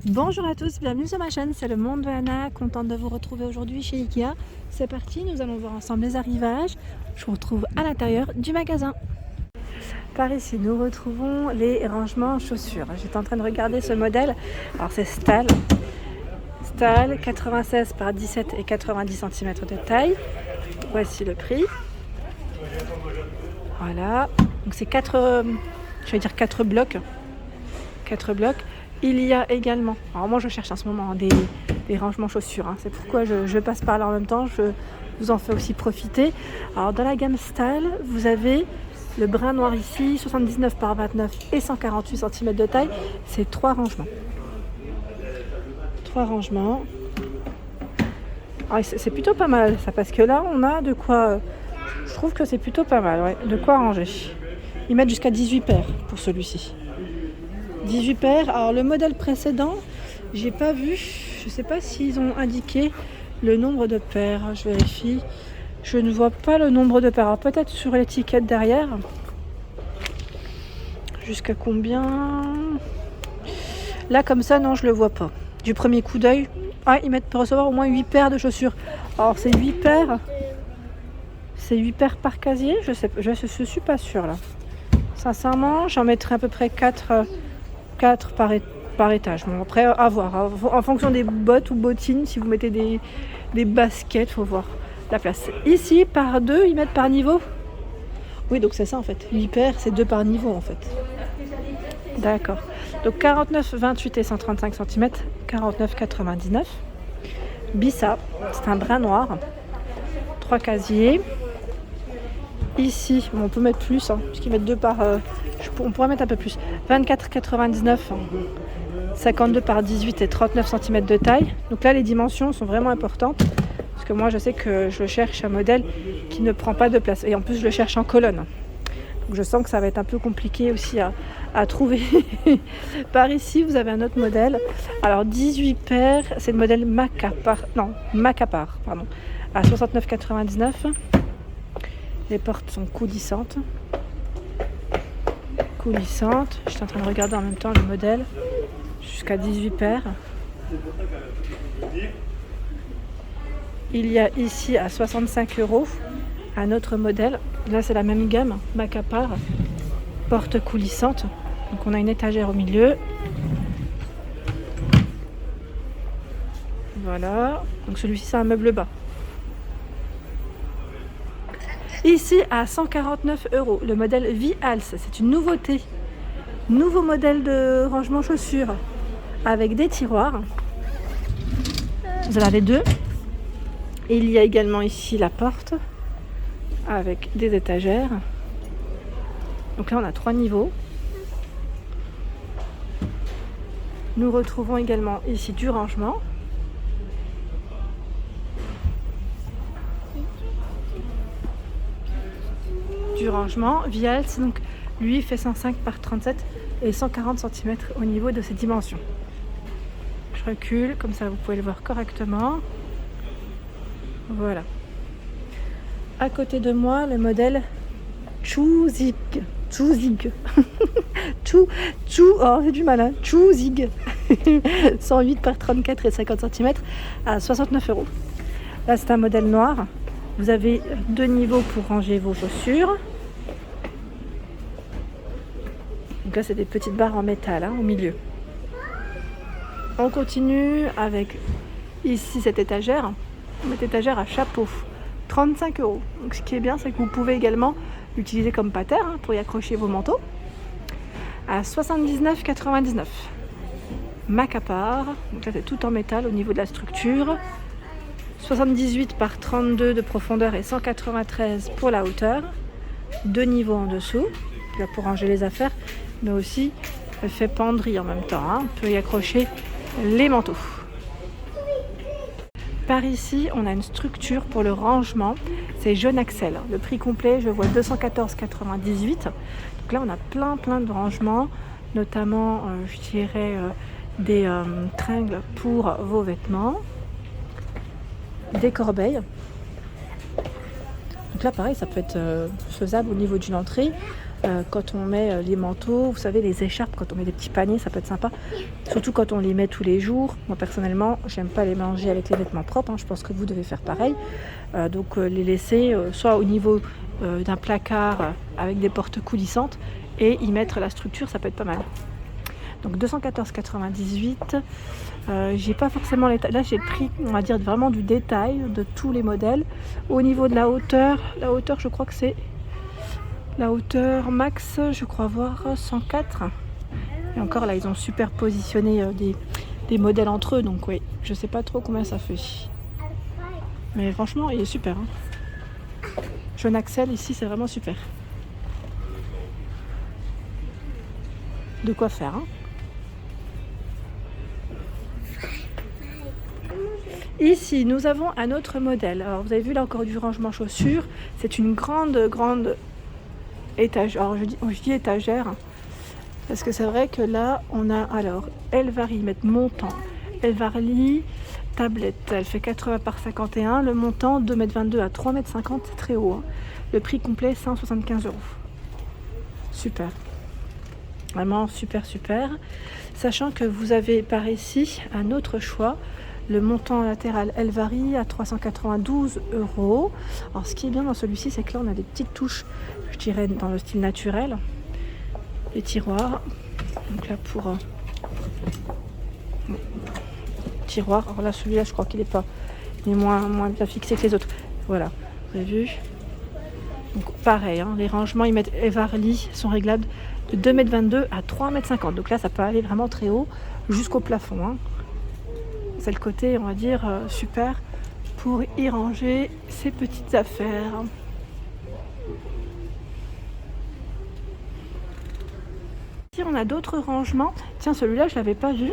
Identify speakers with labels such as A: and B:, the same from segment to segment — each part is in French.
A: Bonjour à tous, bienvenue sur ma chaîne, c'est le monde de Anna, contente de vous retrouver aujourd'hui chez Ikea. C'est parti, nous allons voir ensemble les arrivages. Je vous retrouve à l'intérieur du magasin. Par ici, nous retrouvons les rangements chaussures. J'étais en train de regarder ce modèle. Alors c'est Stahl 96 par 17 et 90 cm de taille. Voici le prix. Voilà, donc c'est 4 blocs. 4 blocs. Il y a également, alors moi je cherche en ce moment des rangements chaussures, hein. C'est pourquoi je passe par là en même temps, je vous en fais aussi profiter. Alors dans la gamme Stahl, vous avez le brun noir ici, 79 par 29 et 148 cm de taille, c'est 3 rangements. 3 rangements. Alors, c'est plutôt pas mal ça, parce que là on a de quoi, je trouve que c'est plutôt pas mal, ouais, de quoi ranger. Ils mettent jusqu'à 18 paires pour celui-ci. 18 paires. Alors le modèle précédent, j'ai pas vu, je sais pas s'ils ont indiqué le nombre de paires. Je vérifie. Je ne vois pas le nombre de paires. Alors peut-être sur l'étiquette derrière. Jusqu'à combien? Là comme ça, non, je le vois pas. Du premier coup d'œil, ils mettent pour recevoir au moins 8 paires de chaussures. Alors c'est 8 paires. C'est 8 paires par casier, je suis pas sûre là. Sincèrement, j'en mettrai à peu près 4 par étage. Bon, après, à voir. En fonction des bottes ou bottines, si vous mettez des baskets, il faut voir la place. Ici, par 2, ils mettent par niveau. Oui, donc c'est ça en fait. 8 paires, c'est 2 par niveau en fait. D'accord. Donc 49, 28 et 135 cm, 49,99. Bissa, c'est un brun noir. 3 casiers. Ici, on peut mettre plus, puisqu'ils mettent 2 par... on pourrait mettre un peu plus. 24,99, 52 par 18 et 39 cm de taille. Donc là, les dimensions sont vraiment importantes. Parce que moi, je sais que je cherche un modèle qui ne prend pas de place. Et en plus, je le cherche en colonne. Donc je sens que ça va être un peu compliqué aussi à trouver. Par ici, vous avez un autre modèle. Alors, 18 paires, c'est le modèle Macapar, à 69,99. Les portes sont coulissantes. Je suis en train de regarder en même temps le modèle. Jusqu'à 18 paires. Il y a ici à 65 € un autre modèle. Là, c'est la même gamme, Macapar. Porte coulissante. Donc, on a une étagère au milieu. Voilà. Donc, celui-ci, c'est un meuble bas. Ici à 149 €, le modèle Vials, c'est une nouveauté. Nouveau modèle de rangement chaussures avec des tiroirs. Vous en avez 2. Et il y a également ici la porte avec des étagères. Donc là on a 3 niveaux. Nous retrouvons également ici du rangement. Vials, donc lui fait 105 par 37 et 140 cm au niveau de ses dimensions. Je recule, comme ça vous pouvez le voir correctement. Voilà. À côté de moi, le modèle Chuzig. J'ai du mal, Chuzig. 108 par 34 et 50 cm à 69 €. Là, c'est un modèle noir. Vous avez 2 niveaux pour ranger vos chaussures. Donc là, c'est des petites barres en métal au milieu. On continue avec ici cette étagère. Cette étagère à chapeau, 35 €. Donc ce qui est bien, c'est que vous pouvez également l'utiliser comme pater pour y accrocher vos manteaux. À 79,99. Macapar. Donc là, c'est tout en métal au niveau de la structure. 78 par 32 de profondeur et 193 pour la hauteur. 2 niveaux en dessous, là pour ranger les affaires, mais aussi elle fait penderie en même temps. On peut y accrocher les manteaux. Par ici, on a une structure pour le rangement. C'est Jeune Axel. Le prix complet, je vois 214,98. Donc là, on a plein de rangements, notamment, je dirais, des tringles pour vos vêtements. Des corbeilles. Donc là pareil, ça peut être faisable au niveau d'une entrée. quand on met les manteaux, vous savez, les écharpes, quand on met des petits paniers, ça peut être sympa. Surtout quand on les met tous les jours. Moi, personnellement, j'aime pas les manger avec les vêtements propres. Je pense que vous devez faire pareil. Donc, les laisser soit au niveau d'un placard avec des portes coulissantes et y mettre la structure, ça peut être pas mal. Donc 214,98. J'ai pas forcément les là j'ai le prix, on va dire vraiment du détail de tous les modèles. Au niveau de la hauteur je crois que c'est la hauteur max, je crois voir 104. Et encore là ils ont super positionné des modèles entre eux, donc oui, je sais pas trop combien ça fait. Mais franchement il est super. Jeune Axel ici c'est vraiment super. De quoi faire. Ici, nous avons un autre modèle. Alors, vous avez vu là encore du rangement chaussures. C'est une grande étagère. Alors, je dis étagère parce que c'est vrai que là, on a alors elle varie, mettre montant. Elle varie tablette. Elle fait 80 par 51. Le montant 2,22 m à 3,50 m, c'est très haut. Le prix complet 175 €. Super. Vraiment super. Sachant que vous avez par ici un autre choix. Le montant latéral, elle varie à 392 €. Alors, ce qui est bien dans celui-ci, c'est que là, on a des petites touches, je dirais, dans le style naturel. Les tiroirs. Donc là, pour tiroir. Alors là, celui-là, je crois qu'il est moins bien fixé que les autres. Voilà, vous avez vu. Donc pareil, les rangements, Everly sont réglables de 2,22 m à 3,50 m. Donc là, ça peut aller vraiment très haut, jusqu'au plafond. C'est le côté, on va dire, super pour y ranger ses petites affaires. Ici, on a d'autres rangements. Tiens, celui-là, je ne l'avais pas vu.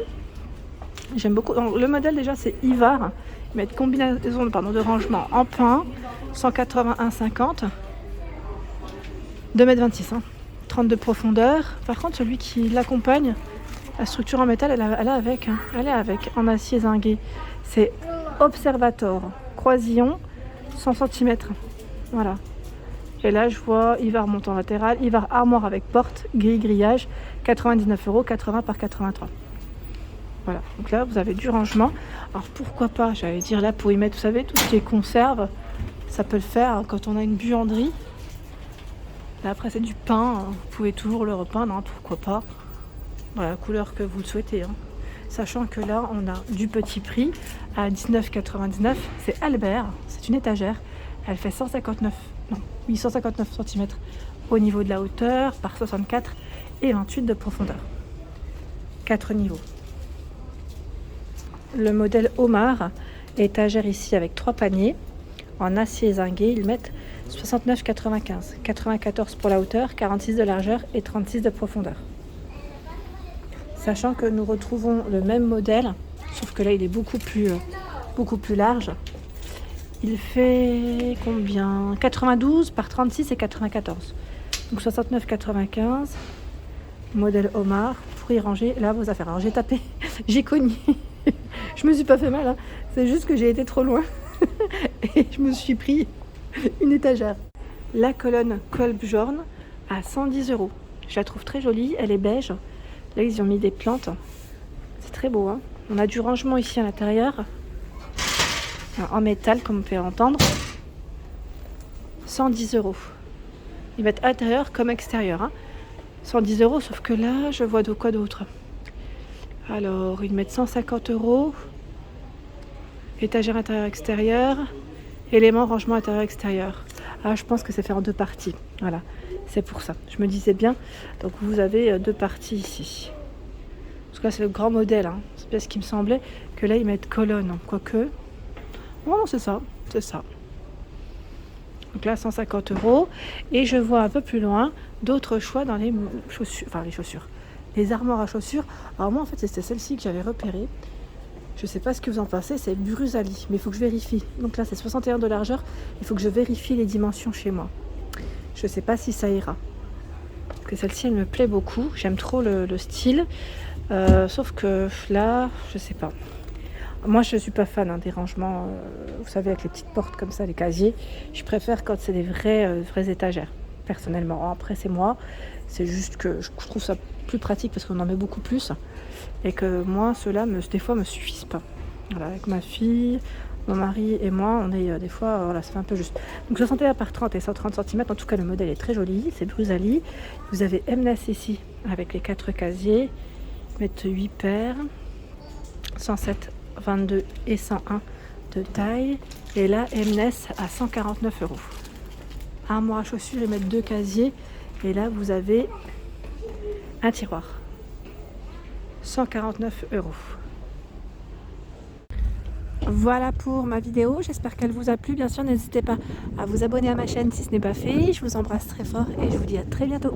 A: J'aime beaucoup. Donc, le modèle, déjà, c'est Ivar. Ils mettent combinaison de rangement en pin, 181,50. 2,26 m. 30 de profondeur. Par contre, celui qui l'accompagne, la structure en métal, elle est avec en acier zingué. C'est Observator, croisillon, 100 cm. Voilà. Et là, je vois Ivar montant latéral, Ivar armoire avec porte, grillage, 99 €, 80 par 83. Voilà. Donc là, vous avez du rangement. Alors pourquoi pas, j'allais dire là, pour y mettre, vous savez, tout ce qui est conserve, ça peut le faire quand on a une buanderie. Là, après, c'est du pain. Vous pouvez toujours le repeindre, pourquoi pas. Voilà, la couleur que vous le souhaitez. Sachant que là, on a du petit prix à 19,99 €. C'est Albert, c'est une étagère. Elle fait 159 cm au niveau de la hauteur, par 64 et 28 de profondeur. 4 niveaux. Le modèle Omar, étagère ici avec 3 paniers en acier zingué. Ils mettent 69,95 €. 94 pour la hauteur, 46 de largeur et 36 de profondeur. Sachant que nous retrouvons le même modèle, sauf que là il est beaucoup plus large. Il fait combien? 92 par 36 et 94. Donc 69,95. Modèle Omar. Pour y ranger là vos affaires. Alors j'ai tapé, j'ai cogné. Je me suis pas fait mal. C'est juste que j'ai été trop loin. Et je me suis pris une étagère. La colonne Kolbjorn à 110 €. Je la trouve très jolie. Elle est beige. Là, ils y ont mis des plantes. C'est très beau. On a du rangement ici à l'intérieur. En métal, comme vous pouvez entendre. 110 €. Ils mettent intérieur comme extérieur. 110 €, sauf que là, je vois de quoi d'autre. Alors, ils mettent 150 €. Étagère intérieur-extérieur. Élément rangement intérieur-extérieur. Ah, je pense que c'est fait en 2 parties. Voilà. C'est pour ça. Je me disais bien. Donc vous avez 2 parties ici. Parce que là c'est le grand modèle. C'est bien ce qui me semblait. Que là ils mettent colonne. Quoique. Oh non, c'est ça. C'est ça. Donc là 150 €. Et je vois un peu plus loin d'autres choix dans les chaussures. Enfin les chaussures. Les armoires à chaussures. Alors moi en fait c'était celle-ci que j'avais repérée. Je sais pas ce que vous en pensez. C'est Brusali. Mais il faut que je vérifie. Donc là c'est 61 de largeur. Il faut que je vérifie les dimensions chez moi. Je sais pas si ça ira. Parce que celle-ci, elle me plaît beaucoup. J'aime trop le style. Sauf que là, je sais pas. Moi, je suis pas fan des rangements, vous savez, avec les petites portes comme ça, les casiers. Je préfère quand c'est des vraies étagères. personnellement. Après c'est moi, c'est juste que je trouve ça plus pratique parce qu'on en met beaucoup plus et que moi ceux-là des fois me suffisent pas. Voilà, avec ma fille, mon mari et moi, on est des fois, voilà, ça fait un peu juste. Donc 61 par 30 et 130 cm, en tout cas le modèle est très joli, c'est Brusali. Vous avez Mnes ici avec les 4 casiers, mettre 8 paires, 107, 22 et 101 de taille. Et là, Mnes à 149 €. Armoire à chaussures et mettre 2 casiers. Et là, vous avez un tiroir. 149 €. Voilà pour ma vidéo, j'espère qu'elle vous a plu. Bien sûr, n'hésitez pas à vous abonner à ma chaîne si ce n'est pas fait. Je vous embrasse très fort et je vous dis à très bientôt.